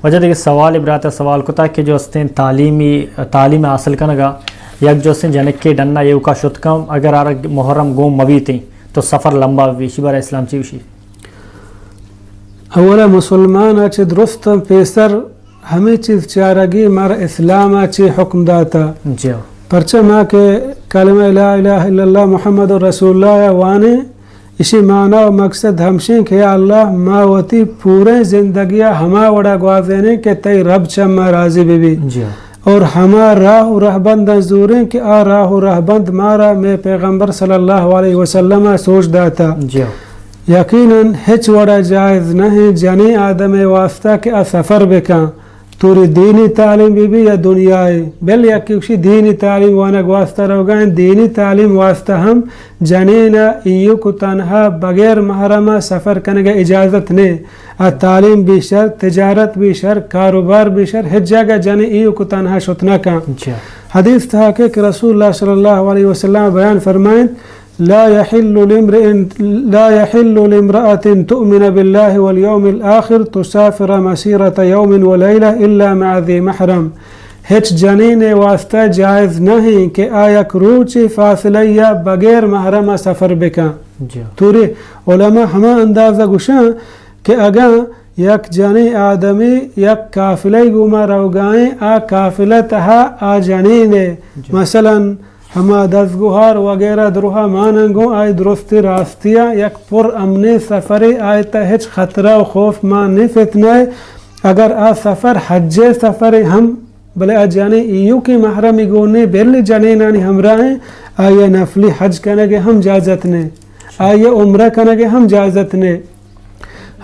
وجہ دیکھیں سوال برات سوال کتا کہ جو استیں تعلیم حاصل کنگا یک جو استیں جنک کے ڈننا یہ کا شد کم اگر آرہ محرم گوم مبیتیں تو سفر لمبا ویشی برای اسلام چی وشی؟ اولا مسلمان آچے درست پیسر ہمیں چیز چارگی مارا اسلام آچے حکم داتا پرچہ ماں کے کلمہ لا الہ الا اللہ محمد رسول اللہ وانے اسی معنی و مقصد ہمشیں کہ یا اللہ ما وتی پورے زندگیہ ہما وڑا گوازینے کہ تی رب چما راضی بھی اور ہما راہ و رہبند زوریں کہ آ راہ و رہبند مارا میں پیغمبر صلی اللہ علیہ وسلم سوچ داتا یقیناً ہچ وڑا جائز نہیں جنی آدم واسطہ کہ آ سفر بکاں توری دینی تعلیم بھی یا دنیای بل یا کیوشی دینی تعلیم وانک واسطہ رو گئیں دینی تعلیم واسطہ ہم جنینا ایو کو تنہا بغیر محرمہ سفر کرنے کا اجازت نہیں تعلیم بھی شر تجارت بھی شر کاروبار بھی شر ہر جگہ جنی ایو کو تنہا شتنا کا حدیث تھا کہ رسول اللہ صلی اللہ علیہ وسلم بیان فرمائیں لا يحل لامرأة تؤمن بالله واليوم الآخر تسافر مسيرة يوم وليلة إلا مع ذي محرم ہچ جنین واسطہ جائز نہیں کہ آیک روچی فاصلہ یا بغیر محرم سفر بکا توری علماء ہما اندازہ گوشاں کہ اگاں یک جنی آدمی یک قافلہ گوما روگائیں آ قافلہ تہا آ جنین مثلا ہما دستگوہار وغیرہ دروہا ماننگو آئی درستی راستیا یک پر امنی سفری آئی تا ہچ خطرہ و خوف مانی فتنہ اگر آ سفر حج سفری ہم بلے آ جانے ایو کی محرمی گونے بیلی جنینانی ہمراہیں آئی نفلی حج کنگے ہم جازت نے آئی عمرہ کنگے ہم جازت نے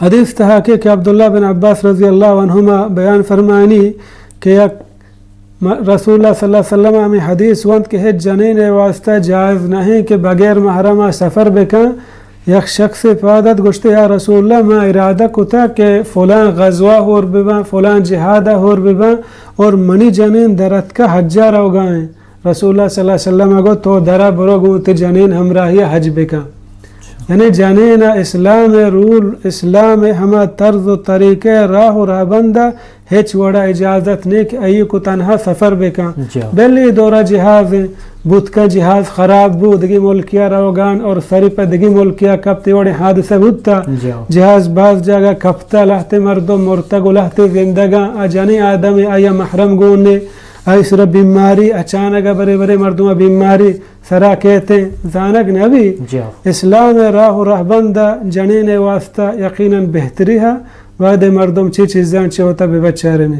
حدیث تحاکی کہ عبداللہ بن عباس رضی اللہ عنہما بیان فرمائنی کہ یک رسول اللہ صلی اللہ علیہ وسلم ہمیں حدیث وانت کہ ہچ جنین واسطہ جائز نہیں کہ بغیر محرمہ سفر بکن یک شخص فادت گوشتے یا رسول اللہ میں ارادہ کتا کہ فلان غزوہ ہور ببن فلان جہادہ ہور ببن اور منی جنین درت کا حجہ رو گائیں رسول اللہ صلی اللہ علیہ وسلم کو تو درہ برو گوتی جنین ہمراہی حج بکن یعنی جنین اسلام رول اسلام ہما طرز و طریقے راہ و رہبندہ ہچ وڑا اجازت نہیں کہ ایو کو تنہا سفر بکن بلی دورہ جہاز بود کا جہاز خراب بود دگی ملکیہ روگان اور سری پہ دگی ملکیہ کپتی وڑی حادثہ بودتا جہاز باز جگہ کپتا لہتے مردم مرتگو لہتے زندگاں آجانی آدمی آیا محرم گونے آئی سر بیماری اچانک بڑے بڑے مردم بیماری سرا کہتے زانک نبی اسلام راہ و رہبندہ جنین واسطہ یقیناً بہتری ہے وعدے مردم چی چیزاں چی ہوتا بے بچارے میں